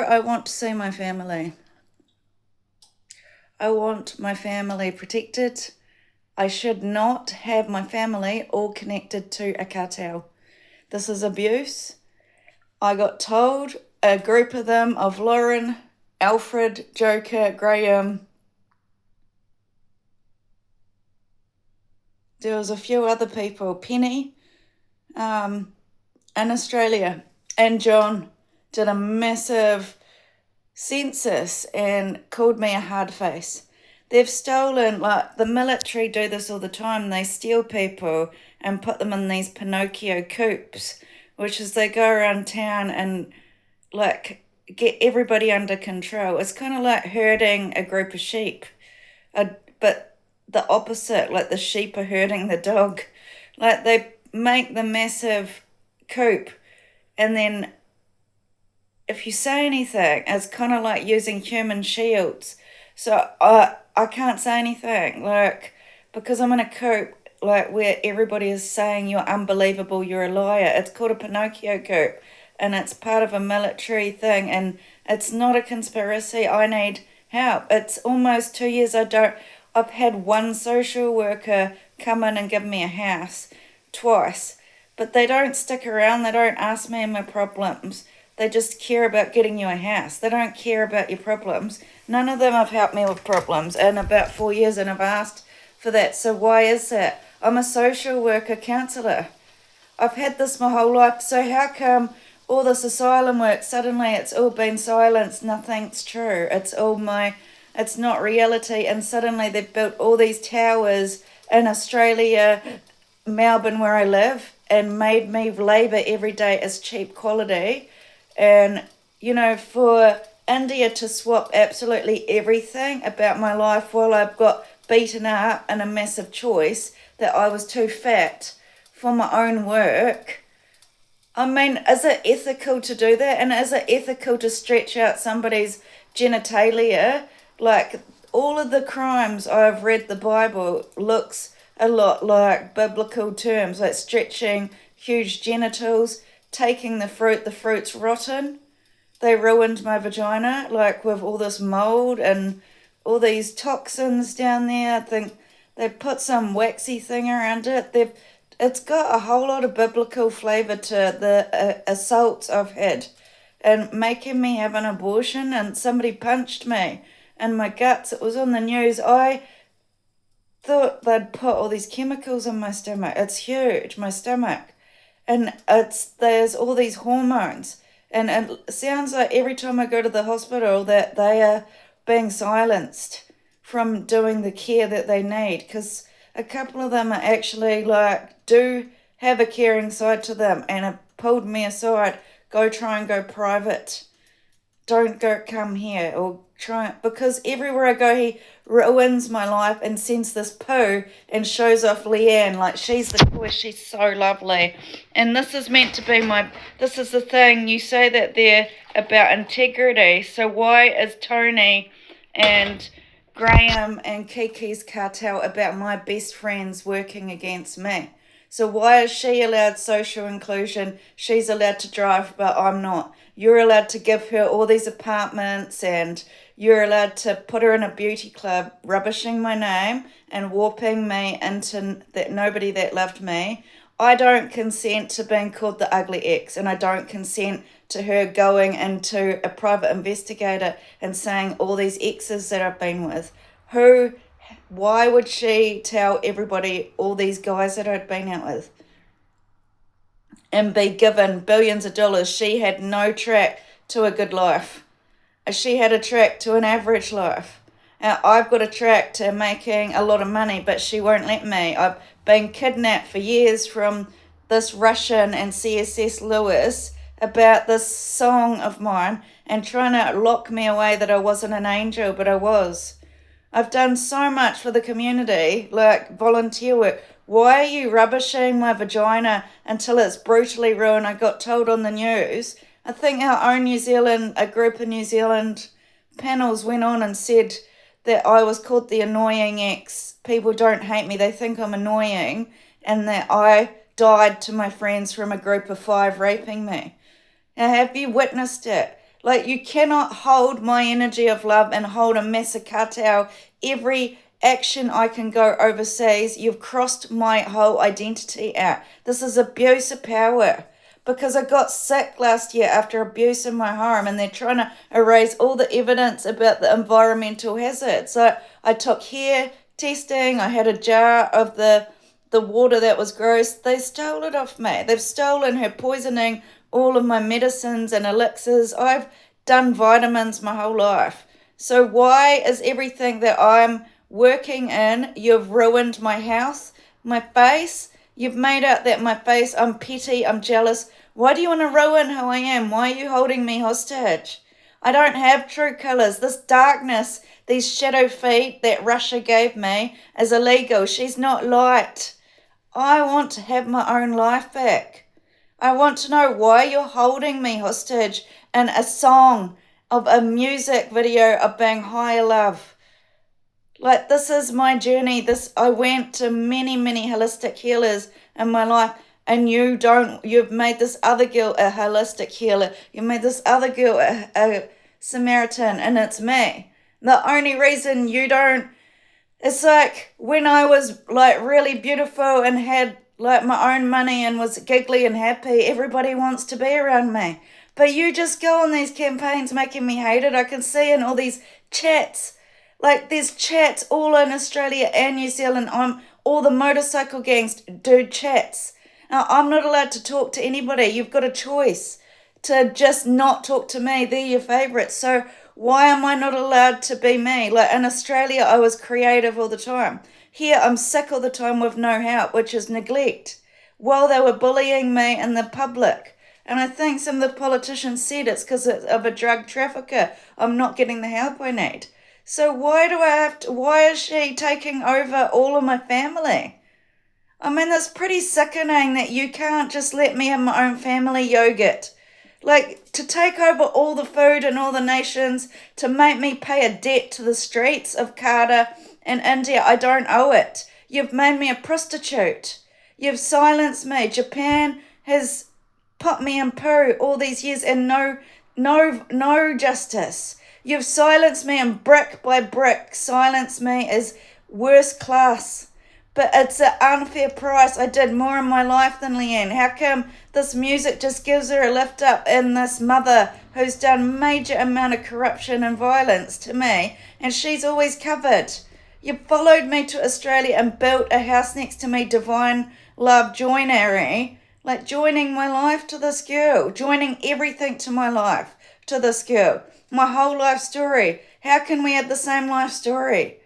I want to see my family. I want my family protected. I should not have my family all connected to a cartel. This is abuse. I got told a group of them, of Lauren, Alfred, Joker, Graham. There was a few other people, Penny, in Australia, and John did a massive census and called me a hard face. They've stolen, like the military do this all the time. They steal people and put them in these Pinocchio coops, which is they go around town and like get everybody under control. It's kind of like herding a group of sheep, but the opposite, like the sheep are herding the dog. Like they make the massive coop, and then if you say anything, it's kind of like using human shields. So I can't say anything, like, because I'm in a coop, like, where everybody is saying you're unbelievable, you're a liar. It's called a Pinocchio coop, and it's part of a military thing, and it's not a conspiracy. I need help. It's almost 2 years I've had one social worker come in and give me a house twice, but they don't stick around. They don't ask me my problems. They just care about getting you a house. They don't care about your problems. None of them have helped me with problems in about 4 years, and I've asked for that. So why is that? I'm a social worker counsellor. I've had this my whole life. So how come all this asylum work, suddenly it's all been silenced, nothing's true. It's not reality, and suddenly they've built all these towers in Australia, Melbourne where I live, and made me labour every day as cheap quality. And, for India to swap absolutely everything about my life while I've got beaten up in a massive choice that I was too fat for my own work. I mean, is it ethical to do that? And is it ethical to stretch out somebody's genitalia? Like, all of the crimes I've read the Bible looks a lot like biblical terms, like stretching huge genitals, taking the fruit's rotten. They ruined my vagina, like with all this mold and all these toxins down there. I think they put some waxy thing around it. It's got a whole lot of biblical flavour to the assaults I've had, and making me have an abortion, and somebody punched me in my guts. It was on the news. I thought they'd put all these chemicals in my stomach. It's huge, my stomach. And there's all these hormones. And it sounds like every time I go to the hospital that they are being silenced from doing the care that they need. Because a couple of them are actually do have a caring side to them, and have pulled me aside. Try and go private. Don't come here, or try, because everywhere I go he ruins my life and sends this poo and shows off Leanne like she's the coolest, she's so lovely. And this is meant to be this is the thing, you say that they're about integrity, so why is Tony and Graham and Kiki's cartel about my best friends working against me? So why is she allowed social inclusion? She's allowed to drive, but I'm not. You're allowed to give her all these apartments, and you're allowed to put her in a beauty club, rubbishing my name and warping me into that nobody that loved me. I don't consent to being called the ugly ex, and I don't consent to her going into a private investigator and saying all these exes that I've been with. Why would she tell everybody all these guys that I'd been out with and be given billions of dollars? She had no track to a good life. She had a track to an average life. I've got a track to making a lot of money, but she won't let me. I've been kidnapped for years from this Russian and CSS Lewis about this song of mine and trying to lock me away that I wasn't an angel, but I was. I've done so much for the community, like volunteer work. Why are you rubbishing my vagina until it's brutally ruined? I got told on the news. I think our own a group of New Zealand panels went on and said that I was called the annoying ex. People don't hate me, they think I'm annoying, and that I died to my friends from a group of 5 raping me. Now, have you witnessed it? Like, you cannot hold my energy of love and hold a massive cartel. Every action I can go overseas, you've crossed my whole identity out. This is abuse of power. Because I got sick last year after abuse in my home, and they're trying to erase all the evidence about the environmental hazards. So I took hair testing, I had a jar of the water that was gross. They stole it off me. They've stolen her poisoning all of my medicines and elixirs. I've done vitamins my whole life. So why is everything that I'm working in, you've ruined my health, my face? You've made out that my face, I'm petty, I'm jealous. Why do you want to ruin who I am? Why are you holding me hostage? I don't have true colours. This darkness, these shadow feet that Russia gave me is illegal. She's not light. I want to have my own life back. I want to know why you're holding me hostage in a song of a music video of being higher love. Like, this is my journey. I went to many, many holistic healers in my life, and you've made this other girl a holistic healer. You made this other girl a Samaritan, and it's me. The only reason you don't, it's like when I was like really beautiful and had like my own money and was giggly and happy, everybody wants to be around me. But you just go on these campaigns making me hated. I can see in all these chats, like there's chats all in Australia and New Zealand. All the motorcycle gangs do chats. Now, I'm not allowed to talk to anybody. You've got a choice to just not talk to me. They're your favourites. So why am I not allowed to be me? Like in Australia, I was creative all the time. Here, I'm sick all the time with no help, which is neglect. While they were bullying me in the public. And I think some of the politicians said it's because of a drug trafficker. I'm not getting the help I need. So why is she taking over all of my family? I mean, that's pretty sickening that you can't just let me have my own family yogurt. Like, to take over all the food in all the nations, to make me pay a debt to the streets of Carter and India, I don't owe it. You've made me a prostitute. You've silenced me. Japan has put me in poo all these years and no justice. You've silenced me, and brick by brick silenced me as worst class. But it's an unfair price. I did more in my life than Leanne. How come this music just gives her a lift up, and this mother who's done major amount of corruption and violence to me, and she's always covered? You followed me to Australia and built a house next to me, Divine Love Joinery, like joining my life to this girl, joining everything to my life to this girl, my whole life story. How can we have the same life story?